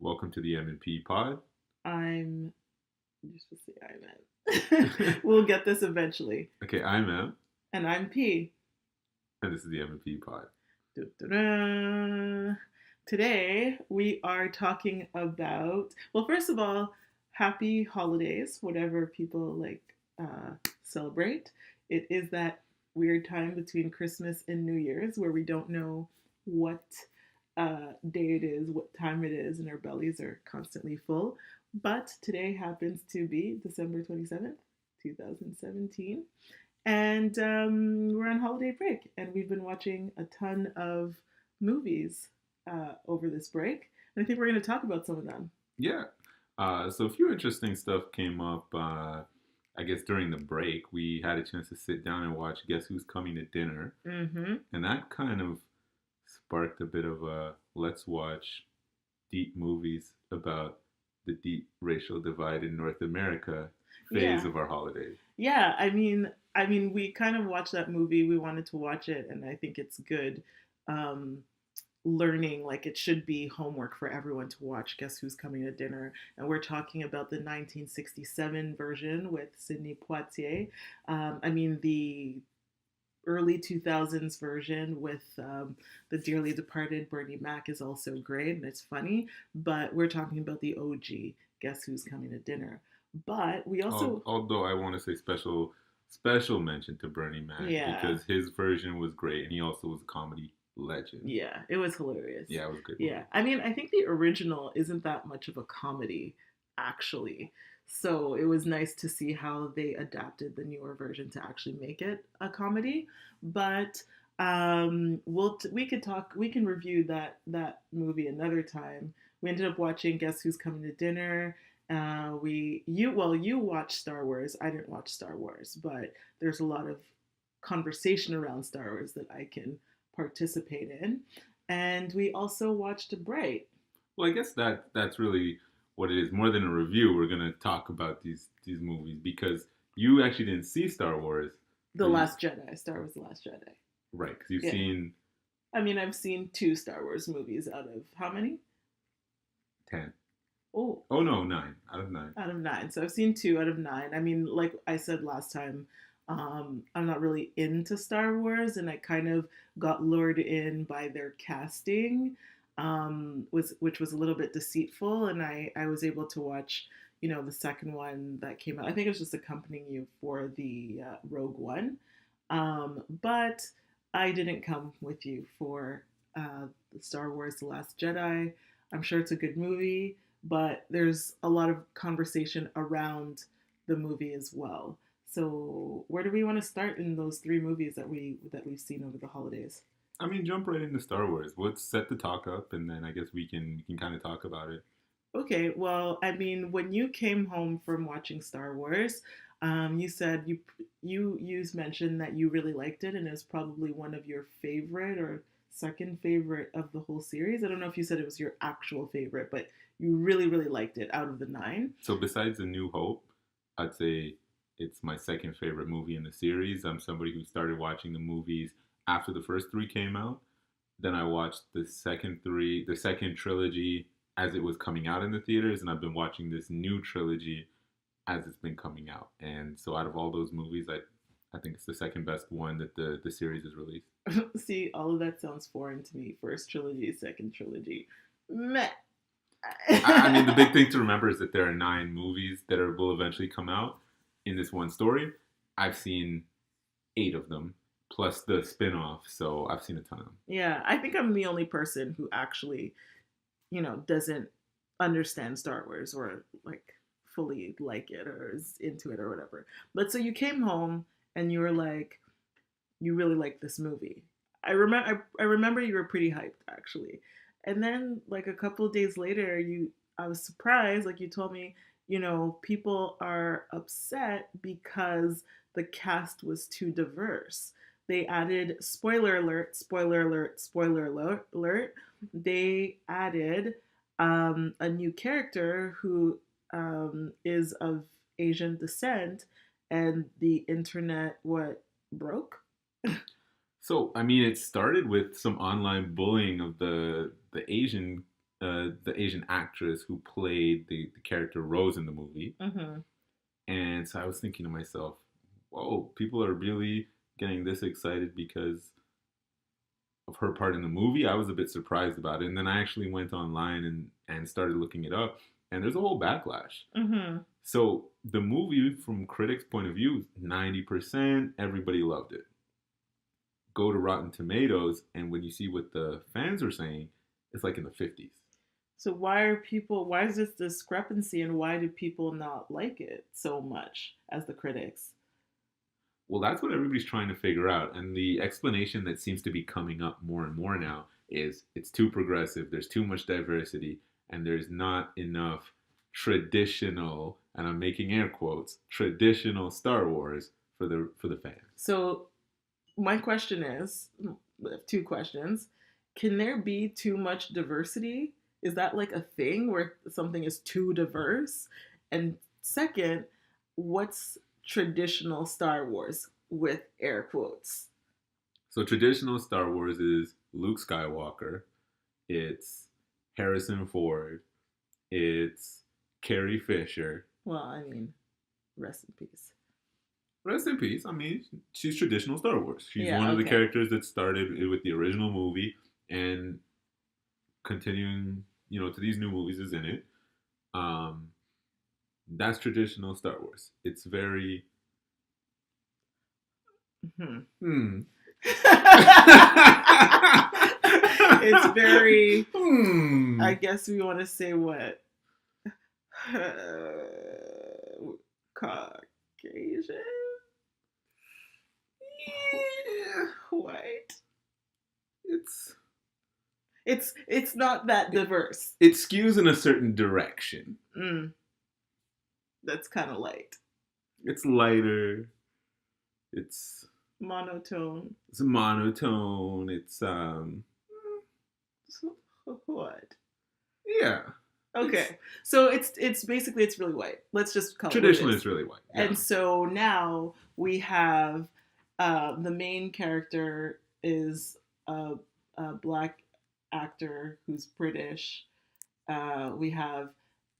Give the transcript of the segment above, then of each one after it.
Welcome to the M&P Pod. I'm. You're supposed to say I'm in. We'll get this eventually. Okay, I'm M, And I'm P. and this is the M&P Pod. Da-da-da. Today we are talking about. Well, first of all, happy holidays, whatever people celebrate. It is that weird time between Christmas and New Year's where we don't know what day it is, what time it is, and our bellies are constantly full. But today happens to be December 27th, 2017. And we're on holiday break, and we've been watching a ton of movies over this break. And I think we're going to talk about some of them. Yeah. So a few interesting stuff came up. I guess during the break, we had a chance to sit down and watch Guess Who's Coming to Dinner, Mm-hmm. and that kind of sparked a bit of a let's watch deep movies about the deep racial divide in North America phase Yeah, of our holidays. yeah. We kind of watched that movie. We wanted to watch it, and I think it's good. Um, Learning, like, it should be homework for everyone to watch Guess Who's Coming to Dinner. And we're talking about the 1967 version with Sidney Poitier. The early 2000s version with the dearly departed Bernie Mac is also great and it's funny, but we're talking about the OG Guess Who's Coming to Dinner. But we also, Although I want to say special mention to Bernie Mac yeah, because his version was great, and he also was a comedy legend. yeah, it was hilarious. Yeah, it was a good Yeah, movie. I think the original isn't that much of a comedy, actually. So it was nice to see how they adapted the newer version to actually make it a comedy. But we can review that movie another time. We ended up watching Guess Who's Coming to Dinner. You watched Star Wars. I didn't watch Star Wars, but there's a lot of conversation around Star Wars that I can participate in. And we also watched Bright, Well, I guess that's really what it is. More than a review, we're gonna talk about these movies because you actually didn't see Star Wars, The but you, Last Jedi, Star Wars The Last Jedi. right? Because you've Yeah. seen I've seen two Star Wars movies out of how many? 10. Oh, Oh no, 9 out of 9. out of nine. So I've seen two out of nine. Like I said last time, I'm not really into Star Wars, and I kind of got lured in by their casting, which was a little bit deceitful, and I was able to watch, the second one that came out. I think it was just accompanying you for the Rogue One, but I didn't come with you for the Star Wars: The Last Jedi. I'm sure it's a good movie, but there's a lot of conversation around the movie as well. So where do we want to start in those three movies that we've seen over the holidays? I mean, jump right into Star Wars. Let's set the talk up, and then I guess we can kind of talk about it. Okay, well, when you came home from watching Star Wars, you said you mentioned that you really liked it, and it was probably one of your favorite or second favorite of the whole series. I don't know if you said it was your actual favorite, but you really really liked it out of the nine. So besides A New Hope, I'd say it's my second favorite movie in the series. I'm somebody who started watching the movies after the first three came out. Then I watched the second trilogy as it was coming out in the theaters, and I've been watching this new trilogy as it's been coming out. And so out of all those movies, I think it's the second best one that the series has released. See, all of that sounds foreign to me. First trilogy, second trilogy, meh. I mean, the big thing to remember is that there are 9 movies that will eventually come out in this one story. I've seen 8 of them, plus the spin off, so I've seen a ton of them. Yeah, I think I'm the only person who actually, doesn't understand Star Wars or like fully like it or is into it or whatever. But so you came home and you were like, you really like this movie. I remember you were pretty hyped actually. And then like a couple of days later, you I was surprised, like you told me, people are upset because the cast was too diverse. They added spoiler alert, spoiler alert, spoiler alert. They added a new character who is of Asian descent, and the internet what broke. So, I mean, it started with some online bullying of the Asian the Asian actress who played the character Rose in the movie. Mm-hmm. And so I was thinking to myself, whoa, people are really getting this excited because of her part in the movie. I was a bit surprised about it. And then I actually went online and started looking it up. And there's a whole backlash. Mm-hmm. So the movie, from critics' point of view, 90%, everybody loved it. Go to Rotten Tomatoes, and when you see what the fans are saying, it's like in the 50s. So why is this discrepancy and why do people not like it so much as the critics? Well, that's what everybody's trying to figure out. And the explanation that seems to be coming up more and more now is it's too progressive, there's too much diversity, and there's not enough traditional, and I'm making air quotes, traditional Star Wars for the fans. So my question is, I have two questions. Can there be too much diversity? Is that like a thing where something is too diverse? And second, what's traditional Star Wars with air quotes? So traditional Star Wars is Luke Skywalker, it's Harrison Ford, it's Carrie Fisher. Well, I mean, rest in peace. Rest in peace. I mean, she's traditional Star Wars. She's Yeah, one of the okay. characters that started with the original movie and continuing, to these new movies is in it. Um, that's traditional Star Wars. It's very Hmm. hmm. It's very, hmm. I guess we want to say what? Caucasian? Yeah, White? it's It's not that diverse. it skews in a certain direction. Mm, that's kind of light. It's lighter. It's Monotone. it's monotone. It's So, what? yeah. Okay, so it's basically it's really white. Let's just call it what it Traditionally, is. it's really white. Yeah. And so now we have the main character is a black actor who's British. We have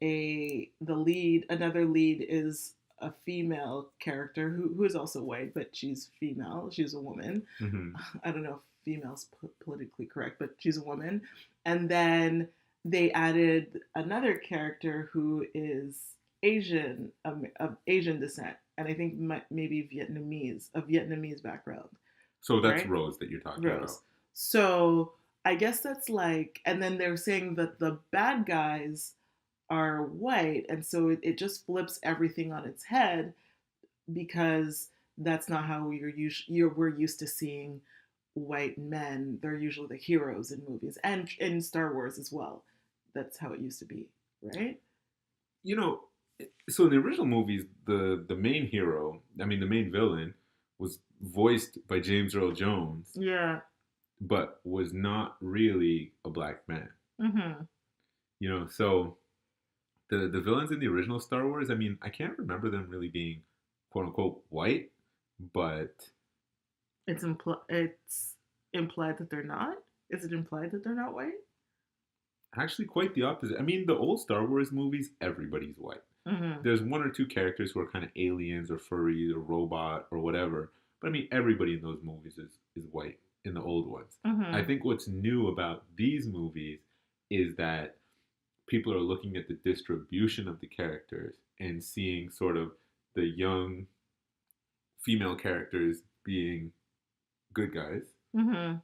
another lead is a female character who is also white, but she's female. She's a woman. Mhm. I don't know if female's politically correct, but she's a woman. And then they added another character who is Asian, of Asian descent, and I think maybe of Vietnamese background, So that's right? Rose that you're talking about. Rose. So I guess that's like, and then they're saying that the bad guys are white, and so it just flips everything on its head because that's not how we're used to seeing white men. They're usually the heroes in movies and in Star Wars as well. That's how it used to be, right? You know, so in the original movies, the main hero, I mean the main villain, was voiced by James Earl Jones, Yeah. but was not really a black man. Mm-hmm. So the villains in the original Star Wars, I mean, I can't remember them really being quote unquote white, but It's implied that they're not. Is it implied that they're not white? actually quite the opposite. I mean, the old Star Wars movies, everybody's white. Mm-hmm. There's one or two characters who are kind of aliens or furries or robot or whatever, but I mean, everybody in those movies is white in the old ones. Mm-hmm. I think what's new about these movies is that people are looking at the distribution of the characters and seeing sort of the young female characters being good guys, Mm-hmm.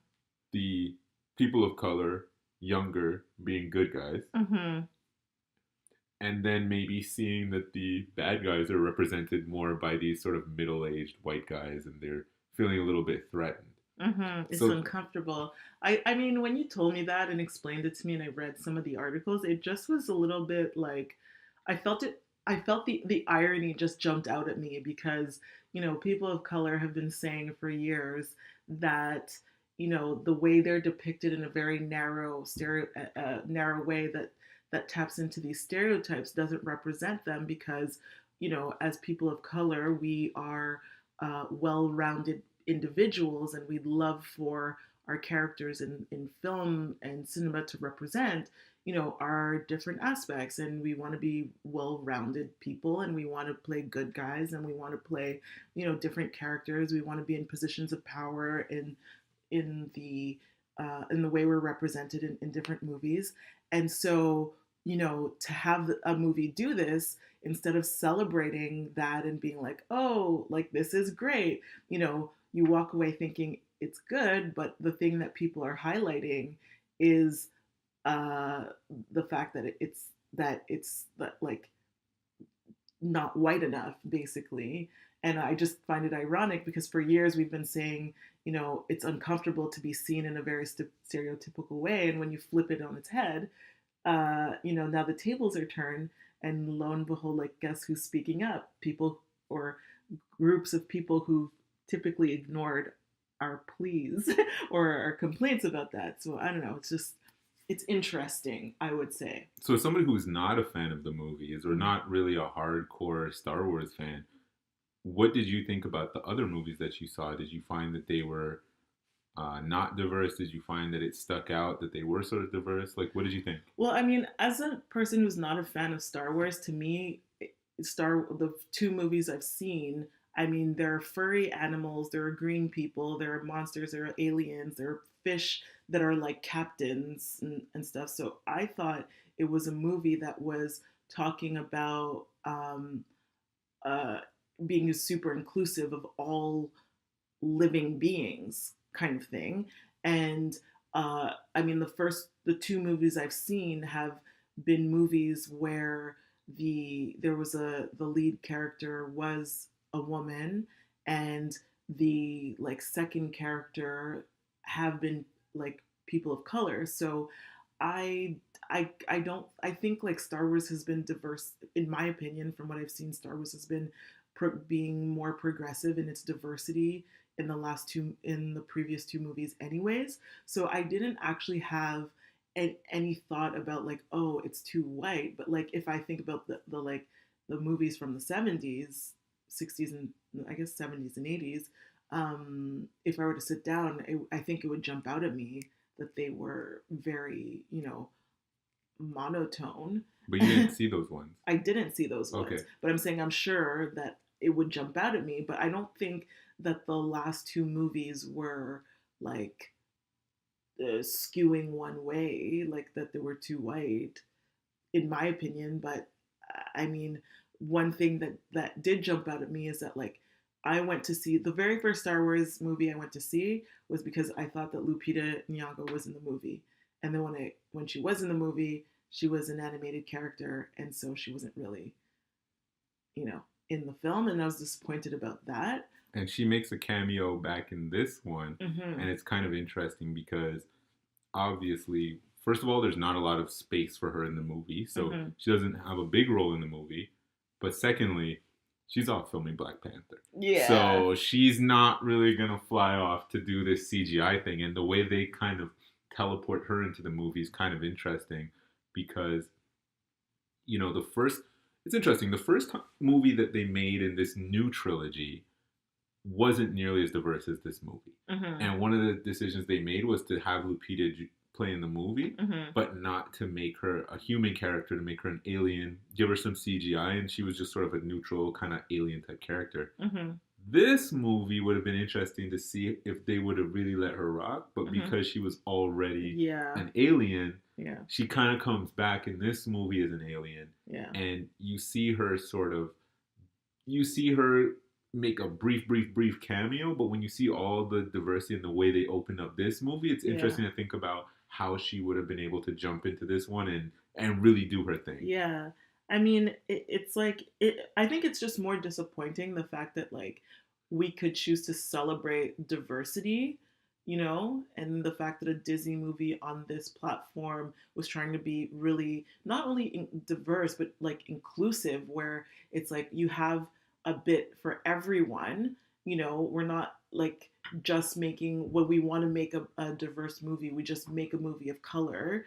the people of color, younger, being good guys, Mm-hmm. and then maybe seeing that the bad guys are represented more by these sort of middle-aged white guys and they're feeling a little bit threatened. Mm-hmm. It's So uncomfortable. I mean, when you told me that and explained it to me, and I read some of the articles, it just was a little bit like I felt it. I felt the irony just jumped out at me because people of color have been saying for years that the way they're depicted in a very narrow way that taps into these stereotypes doesn't represent them because as people of color we are well-rounded individuals and we'd love for our characters in film and cinema to represent our different aspects, and we want to be well-rounded people, and we want to play good guys, and we want to play, different characters. We want to be in positions of power in the way we're represented in different movies. And so, to have a movie do this, instead of celebrating that and being like, oh, like this is great, you walk away thinking it's good, but the thing that people are highlighting is uh, the fact that it's that, like, not white enough, basically. And I just find it ironic because for years we've been saying, it's uncomfortable to be seen in a very stereotypical way. And when you flip it on its head, now the tables are turned, and lo and behold, like, guess who's speaking up? People, or groups of people who typically ignored our pleas or our complaints about that. So I don't know. It's interesting, I would say. So, as somebody who's not a fan of the movies or not really a hardcore Star Wars fan, what did you think about the other movies that you saw? Did you find that they were not diverse? Did you find that it stuck out that they were sort of diverse? Like, what did you think? Well, I mean, as a person who's not a fan of Star Wars, to me, the two movies I've seen, I mean, there are furry animals, there are green people, there are monsters, there are aliens, there are fish that are like captains and stuff. So I thought it was a movie that was talking about uh, being super inclusive of all living beings, kind of thing. And I mean, the two movies I've seen have been movies where the lead character was a woman, and the, like, second character have been, like, people of color. So I I think, like, Star Wars has been diverse, in my opinion. From what I've seen, Star Wars has been being more progressive in its diversity in the previous two movies anyways. So I didn't actually have any thought about, like, oh, it's too white. But, like, if I think about the like the movies from the 70s, 60s, and I guess 70s and 80s, if I were to sit down, I think it would jump out at me that they were very, monotone. But you didn't see those ones. I didn't see those ones. Okay. But I'm saying I'm sure that it would jump out at me. But I don't think that the last two movies were, like, skewing one way, like that they were too white, in my opinion. But I mean, one thing that did jump out at me is that, like, I went to see the very first Star Wars movie I went to see was because I thought that Lupita Nyong'o was in the movie, and then when she was in the movie, she was an animated character, and so she wasn't really, in the film, and I was disappointed about that. And she makes a cameo back in this one, Mm-hmm. and it's kind of interesting because obviously, first of all, there's not a lot of space for her in the movie, so Mm-hmm. she doesn't have a big role in the movie. But secondly, she's off filming Black Panther. Yeah. So she's not really going to fly off to do this CGI thing. And the way they kind of teleport her into the movie is kind of interesting because, it's interesting. The first movie that they made in this new trilogy wasn't nearly as diverse as this movie. Mm-hmm. And one of the decisions they made was to have Lupita play in the movie, Mm-hmm. but not to make her a human character, to make her an alien, give her some CGI, and she was just sort of a neutral kind of alien type character. Mm-hmm. This movie would have been interesting to see if they would have really let her rock, but Mm-hmm. because she was already Yeah. an alien, Yeah. she kind of comes back in this movie as an alien, Yeah. and you see her make a brief cameo, but when you see all the diversity and the way they open up this movie, it's interesting to think about how she would have been able to jump into this one and really do her thing. Yeah. I mean, it's like, I think it's just more disappointing, the fact that, like, we could choose to celebrate diversity, and the fact that a Disney movie on this platform was trying to be really not only diverse, but, like, inclusive, where it's like you have a bit for everyone. We're not, like, just making, when we want to make a diverse movie, we just make a movie of color.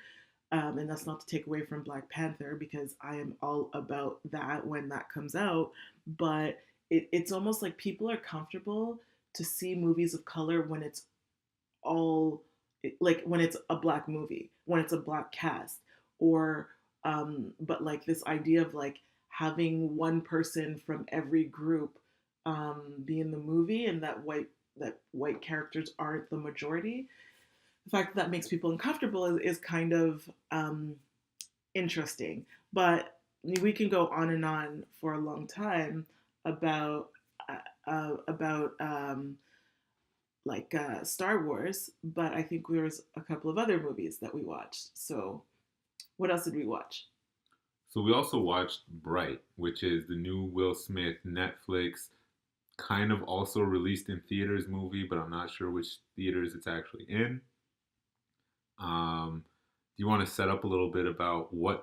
And that's not to take away from Black Panther, because I am all about that when that comes out. But it's almost like people are comfortable to see movies of color when it's all, like, when it's a black movie, when it's a black cast, or but like this idea of like having one person from every group be in the movie, and that white characters aren't the majority. The fact that that makes people uncomfortable is kind of interesting. But we can go on and on for a long time about about Star Wars, but I think there's a couple of other movies that we watched. So, what else did we watch? So we also watched Bright, which is the new Will Smith Netflix kind of also released in theaters movie, but I'm not sure which theaters it's actually in. Do you want to set up a little bit about what